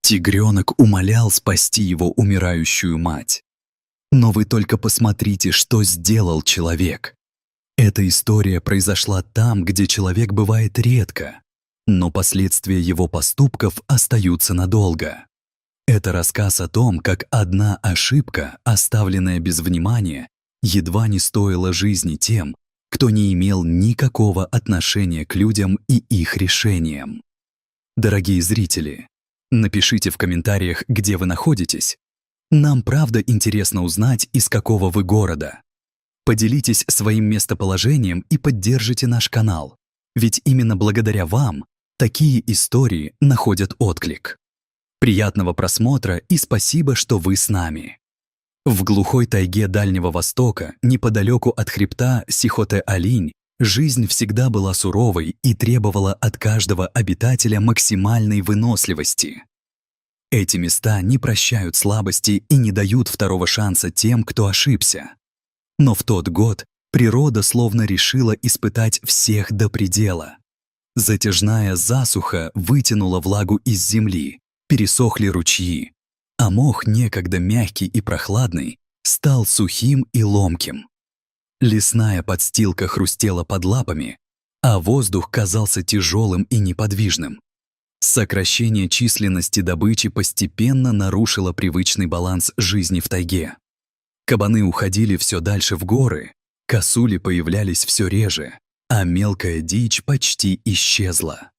Тигренок умолял спасти его умирающую мать. Но вы только посмотрите, что сделал человек. Эта история произошла там, где человек бывает редко, но последствия его поступков остаются надолго. Это рассказ о том, как одна ошибка, оставленная без внимания, едва не стоила жизни тем, кто не имел никакого отношения к людям и их решениям. Дорогие зрители, напишите в комментариях, где вы находитесь. Нам правда интересно узнать, из какого вы города. Поделитесь своим местоположением и поддержите наш канал, ведь именно благодаря вам такие истории находят отклик. Приятного просмотра и спасибо, что вы с нами. В глухой тайге Дальнего Востока, неподалеку от хребта Сихотэ-Алинь, жизнь всегда была суровой и требовала от каждого обитателя максимальной выносливости. Эти места не прощают слабости и не дают второго шанса тем, кто ошибся. Но в тот год природа словно решила испытать всех до предела. Затяжная засуха вытянула влагу из земли, пересохли ручьи, а мох, некогда мягкий и прохладный, стал сухим и ломким. Лесная подстилка хрустела под лапами, а воздух казался тяжелым и неподвижным. Сокращение численности добычи постепенно нарушило привычный баланс жизни в тайге. Кабаны уходили все дальше в горы, косули появлялись все реже, а мелкая дичь почти исчезла.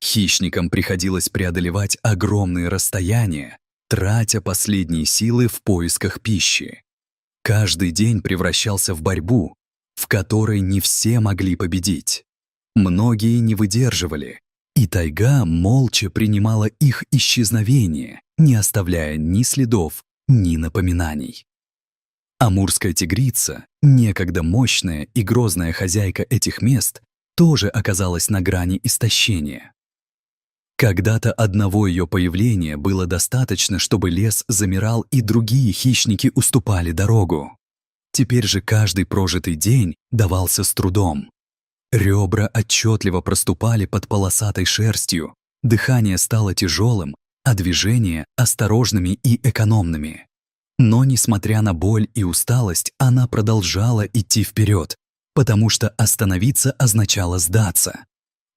Хищникам приходилось преодолевать огромные расстояния, тратя последние силы в поисках пищи. Каждый день превращался в борьбу, в которой не все могли победить. Многие не выдерживали, и тайга молча принимала их исчезновение, не оставляя ни следов, ни напоминаний. Амурская тигрица, некогда мощная и грозная хозяйка этих мест, тоже оказалась на грани истощения. Когда-то одного ее появления было достаточно, чтобы лес замирал и другие хищники уступали дорогу. Теперь же каждый прожитый день давался с трудом. Ребра отчетливо проступали под полосатой шерстью, дыхание стало тяжелым, а движения — осторожными и экономными. Но, несмотря на боль и усталость, она продолжала идти вперед, потому что остановиться означало сдаться.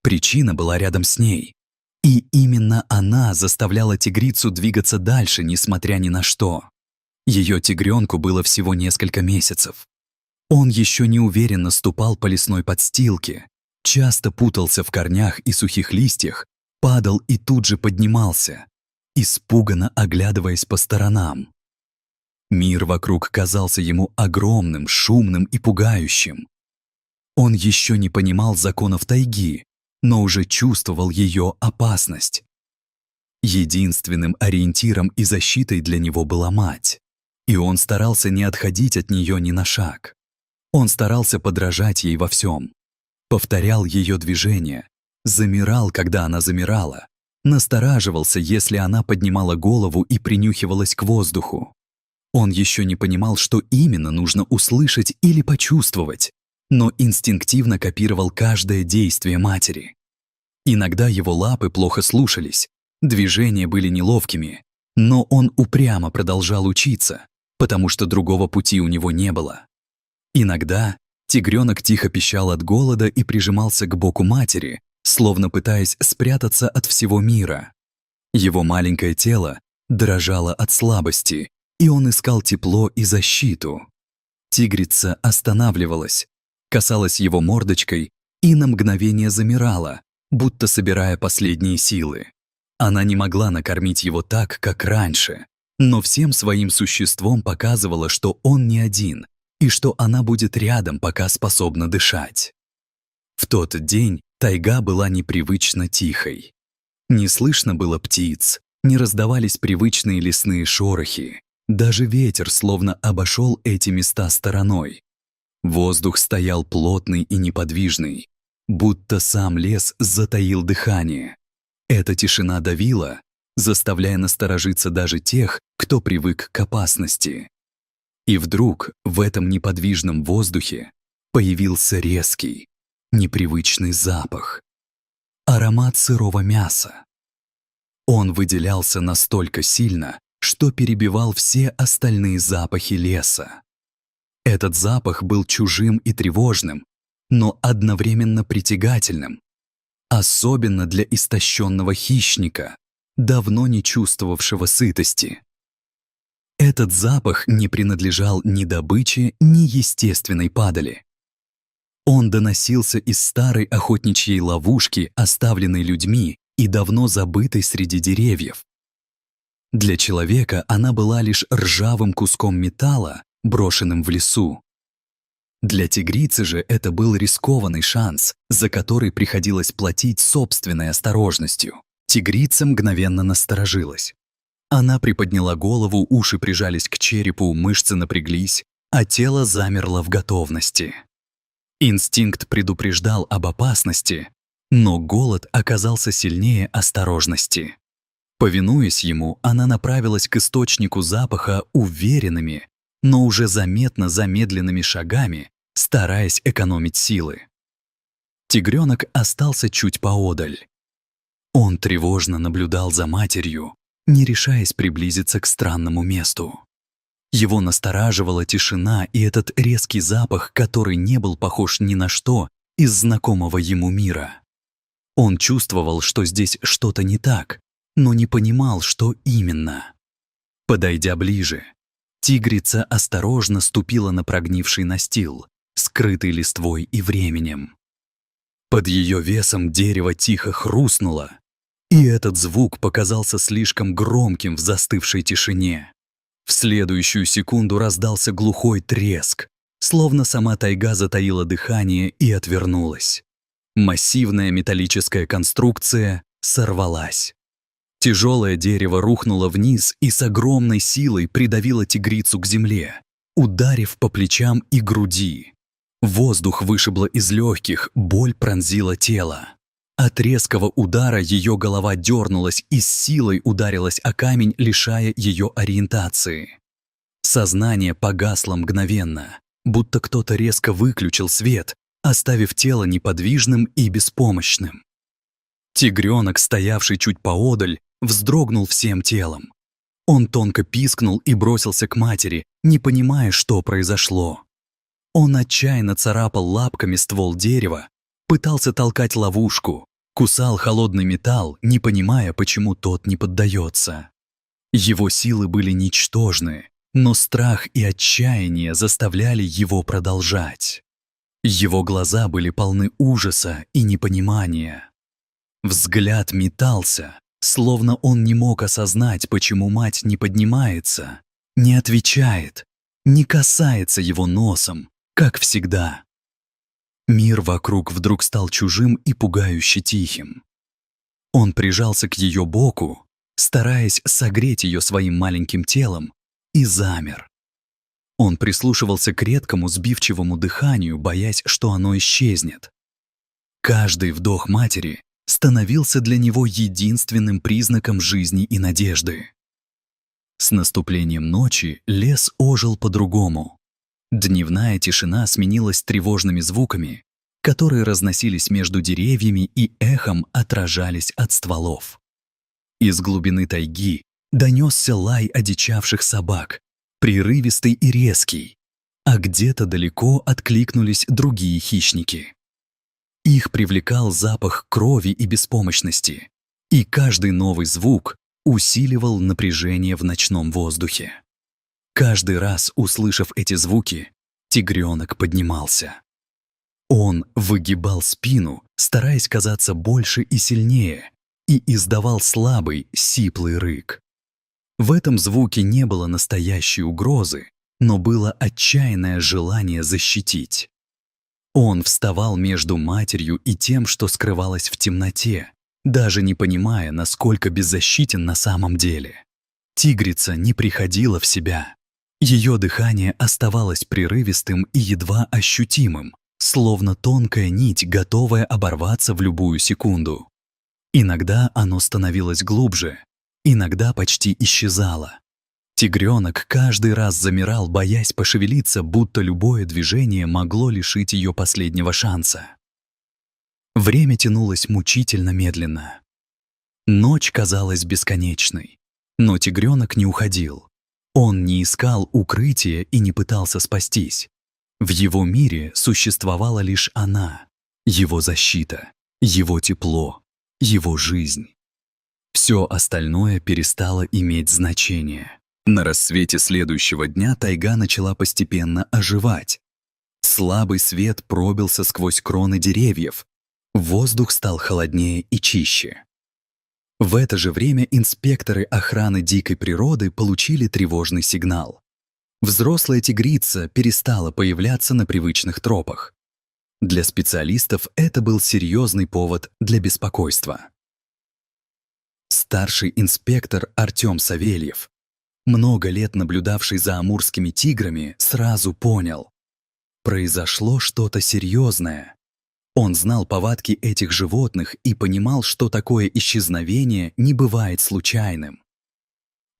Причина была рядом с ней. И именно она заставляла тигрицу двигаться дальше, несмотря ни на что. Ее тигренку было всего несколько месяцев. Он еще неуверенно ступал по лесной подстилке, часто путался в корнях и сухих листьях, падал и тут же поднимался, испуганно оглядываясь по сторонам. Мир вокруг казался ему огромным, шумным и пугающим. Он еще не понимал законов тайги, но уже чувствовал ее опасность. Единственным ориентиром и защитой для него была мать, и он старался не отходить от нее ни на шаг. Он старался подражать ей во всем, повторял ее движения, замирал, когда она замирала, настораживался, если она поднимала голову и принюхивалась к воздуху. Он еще не понимал, что именно нужно услышать или почувствовать, но инстинктивно копировал каждое действие матери. Иногда его лапы плохо слушались, движения были неловкими, но он упрямо продолжал учиться, потому что другого пути у него не было. Иногда тигренок тихо пищал от голода и прижимался к боку матери, словно пытаясь спрятаться от всего мира. Его маленькое тело дрожало от слабости, и он искал тепло и защиту. Тигрица останавливалась, касалась его мордочкой и на мгновение замирала, будто собирая последние силы. Она не могла накормить его так, как раньше, но всем своим существом показывала, что он не один и что она будет рядом, пока способна дышать. В тот день тайга была непривычно тихой. Не слышно было птиц, не раздавались привычные лесные шорохи. Даже ветер словно обошел эти места стороной. Воздух стоял плотный и неподвижный, будто сам лес затаил дыхание. Эта тишина давила, заставляя насторожиться даже тех, кто привык к опасности. И вдруг в этом неподвижном воздухе появился резкий, непривычный запах. Аромат сырого мяса. Он выделялся настолько сильно, что перебивал все остальные запахи леса. Этот запах был чужим и тревожным, но одновременно притягательным, особенно для истощенного хищника, давно не чувствовавшего сытости. Этот запах не принадлежал ни добыче, ни естественной падали. Он доносился из старой охотничьей ловушки, оставленной людьми и давно забытой среди деревьев. Для человека она была лишь ржавым куском металла, брошенным в лесу. Для тигрицы же это был рискованный шанс, за который приходилось платить собственной осторожностью. Тигрица мгновенно насторожилась. Она приподняла голову, уши прижались к черепу, мышцы напряглись, а тело замерло в готовности. Инстинкт предупреждал об опасности, но голод оказался сильнее осторожности. Повинуясь ему, она направилась к источнику запаха уверенными, но уже заметно замедленными шагами, стараясь экономить силы. Тигренок остался чуть поодаль. Он тревожно наблюдал за матерью, не решаясь приблизиться к странному месту. Его настораживала тишина и этот резкий запах, который не был похож ни на что из знакомого ему мира. Он чувствовал, что здесь что-то не так, но не понимал, что именно. Подойдя ближе, тигрица осторожно ступила на прогнивший настил, скрытый листвой и временем. Под ее весом дерево тихо хрустнуло, и этот звук показался слишком громким в застывшей тишине. В следующую секунду раздался глухой треск, словно сама тайга затаила дыхание и отвернулась. Массивная металлическая конструкция сорвалась. Тяжелое дерево рухнуло вниз и с огромной силой придавило тигрицу к земле, ударив по плечам и груди. Воздух вышибло из легких, боль пронзила тело. От резкого удара ее голова дернулась и с силой ударилась о камень, лишая ее ориентации. Сознание погасло мгновенно, будто кто-то резко выключил свет, оставив тело неподвижным и беспомощным. Тигренок, стоявший чуть поодаль, вздрогнул всем телом. Он тонко пискнул и бросился к матери, не понимая, что произошло. Он отчаянно царапал лапками ствол дерева, пытался толкать ловушку, кусал холодный металл, не понимая, почему тот не поддается. Его силы были ничтожны, но страх и отчаяние заставляли его продолжать. Его глаза были полны ужаса и непонимания. Взгляд метался, словно он не мог осознать, почему мать не поднимается, не отвечает, не касается его носом, как всегда. Мир вокруг вдруг стал чужим и пугающе тихим. Он прижался к ее боку, стараясь согреть ее своим маленьким телом, и замер. Он прислушивался к редкому сбивчивому дыханию, боясь, что оно исчезнет. Каждый вдох матери становился для него единственным признаком жизни и надежды. С наступлением ночи лес ожил по-другому. Дневная тишина сменилась тревожными звуками, которые разносились между деревьями и эхом отражались от стволов. Из глубины тайги донесся лай одичавших собак, прерывистый и резкий, а где-то далеко откликнулись другие хищники. Их привлекал запах крови и беспомощности, и каждый новый звук усиливал напряжение в ночном воздухе. Каждый раз, услышав эти звуки, тигренок поднимался. Он выгибал спину, стараясь казаться больше и сильнее, и издавал слабый, сиплый рык. В этом звуке не было настоящей угрозы, но было отчаянное желание защитить. Он вставал между матерью и тем, что скрывалось в темноте, даже не понимая, насколько беззащитен на самом деле. Тигрица не приходила в себя. Ее дыхание оставалось прерывистым и едва ощутимым, словно тонкая нить, готовая оборваться в любую секунду. Иногда оно становилось глубже, иногда почти исчезало. Тигренок каждый раз замирал, боясь пошевелиться, будто любое движение могло лишить ее последнего шанса. Время тянулось мучительно медленно. Ночь казалась бесконечной, но тигренок не уходил. Он не искал укрытия и не пытался спастись. В его мире существовала лишь она, его защита, его тепло, его жизнь. Все остальное перестало иметь значение. На рассвете следующего дня тайга начала постепенно оживать. Слабый свет пробился сквозь кроны деревьев. Воздух стал холоднее и чище. В это же время инспекторы охраны дикой природы получили тревожный сигнал. Взрослая тигрица перестала появляться на привычных тропах. Для специалистов это был серьезный повод для беспокойства. Старший инспектор Артём Савельев, много лет наблюдавший за амурскими тиграми, сразу понял — произошло что-то серьезное. Он знал повадки этих животных и понимал, что такое исчезновение не бывает случайным.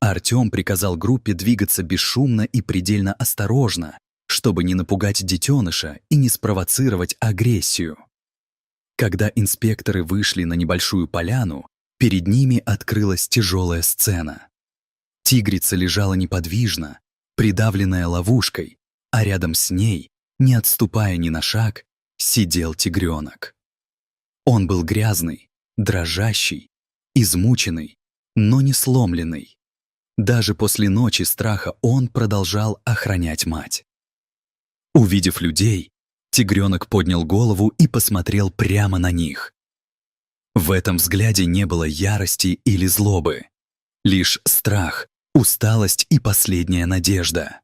Артём приказал группе двигаться бесшумно и предельно осторожно, чтобы не напугать детеныша и не спровоцировать агрессию. Когда инспекторы вышли на небольшую поляну, перед ними открылась тяжелая сцена. Тигрица лежала неподвижно, придавленная ловушкой, а рядом с ней, не отступая ни на шаг, сидел тигренок. Он был грязный, дрожащий, измученный, но не сломленный. Даже после ночи страха он продолжал охранять мать. Увидев людей, тигренок поднял голову и посмотрел прямо на них. В этом взгляде не было ярости или злобы, лишь страх, усталость и последняя надежда.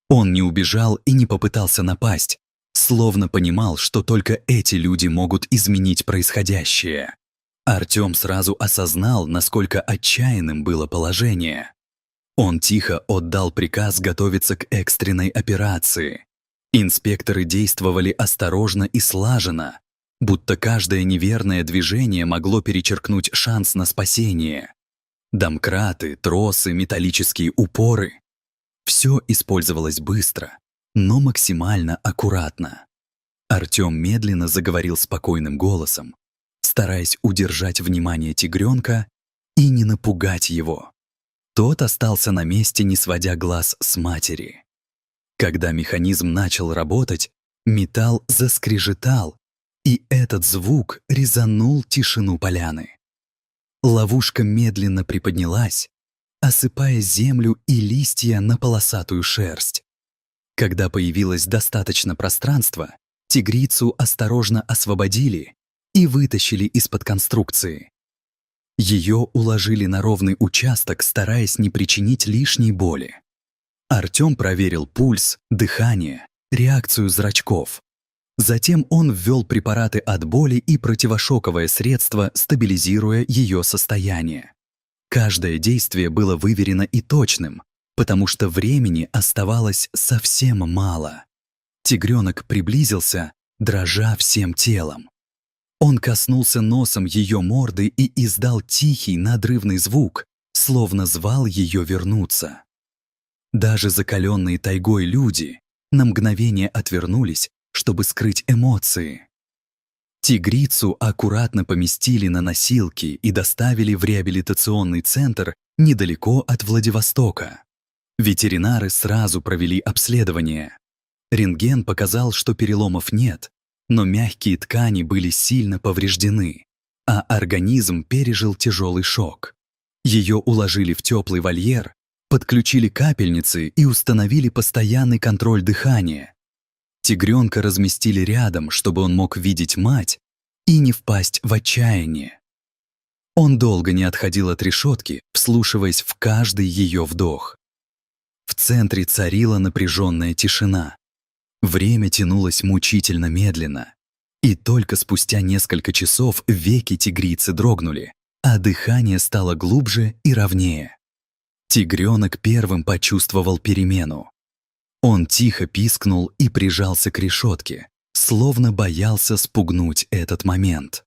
Он не убежал и не попытался напасть, словно понимал, что только эти люди могут изменить происходящее. Артём сразу осознал, насколько отчаянным было положение. Он тихо отдал приказ готовиться к экстренной операции. Инспекторы действовали осторожно и слаженно, будто каждое неверное движение могло перечеркнуть шанс на спасение. Домкраты, тросы, металлические упоры — все использовалось быстро, но максимально аккуратно. Артём медленно заговорил спокойным голосом, стараясь удержать внимание тигренка и не напугать его. Тот остался на месте, не сводя глаз с матери. Когда механизм начал работать, металл заскрежетал, и этот звук резанул тишину поляны. Ловушка медленно приподнялась, осыпая землю и листья на полосатую шерсть. Когда появилось достаточно пространства, тигрицу осторожно освободили и вытащили из-под конструкции. Ее уложили на ровный участок, стараясь не причинить лишней боли. Артём проверил пульс, дыхание, реакцию зрачков. Затем он ввел препараты от боли и противошоковое средство, стабилизируя ее состояние. Каждое действие было выверено и точным, потому что времени оставалось совсем мало. Тигренок приблизился, дрожа всем телом. Он коснулся носом ее морды и издал тихий, надрывный звук, словно звал ее вернуться. Даже закаленные тайгой люди на мгновение отвернулись, чтобы скрыть эмоции. Тигрицу аккуратно поместили на носилки и доставили в реабилитационный центр недалеко от Владивостока. Ветеринары сразу провели обследование. Рентген показал, что переломов нет, но мягкие ткани были сильно повреждены, а организм пережил тяжелый шок. Ее уложили в теплый вольер, подключили капельницы и установили постоянный контроль дыхания. Тигренка разместили рядом, чтобы он мог видеть мать и не впасть в отчаяние. Он долго не отходил от решетки, вслушиваясь в каждый ее вдох. В центре царила напряженная тишина. Время тянулось мучительно медленно. И только спустя несколько часов веки тигрицы дрогнули, а дыхание стало глубже и ровнее. Тигренок первым почувствовал перемену. Он тихо пискнул и прижался к решетке, словно боялся спугнуть этот момент.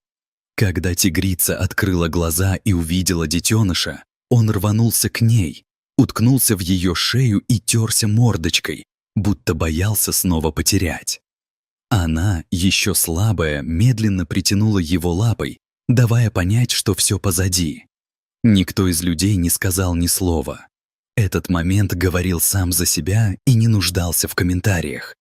Когда тигрица открыла глаза и увидела детеныша, он рванулся к ней, уткнулся в ее шею и терся мордочкой, будто боялся снова потерять. Она, еще слабая, медленно притянула его лапой, давая понять, что все позади. Никто из людей не сказал ни слова. Этот момент говорил сам за себя и не нуждался в комментариях.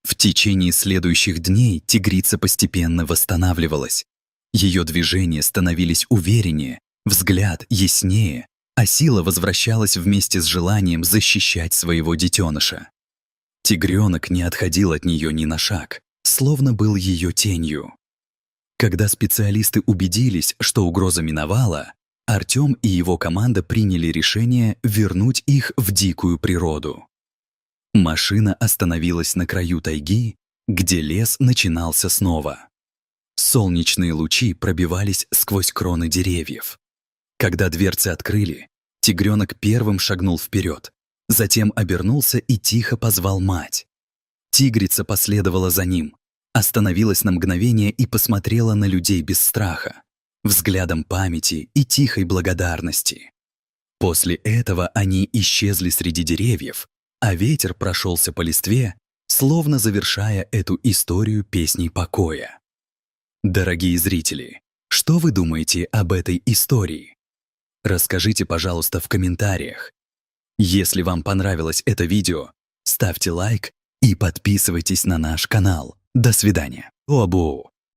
В течение следующих дней тигрица постепенно восстанавливалась. Ее движения становились увереннее, взгляд яснее, а сила возвращалась вместе с желанием защищать своего детеныша. Тигренок не отходил от нее ни на шаг, словно был ее тенью. Когда специалисты убедились, что угроза миновала, Артём и его команда приняли решение вернуть их в дикую природу. Машина остановилась на краю тайги, где лес начинался снова. Солнечные лучи пробивались сквозь кроны деревьев. Когда дверцы открыли, тигренок первым шагнул вперед, затем обернулся и тихо позвал мать. Тигрица последовала за ним, остановилась на мгновение и посмотрела на людей без страха, взглядом памяти и тихой благодарности. После этого они исчезли среди деревьев, а ветер прошелся по листве, словно завершая эту историю песней покоя. Дорогие зрители, что вы думаете об этой истории? Расскажите, пожалуйста, в комментариях. Если вам понравилось это видео, ставьте лайк и подписывайтесь на наш канал. До свидания. Обу!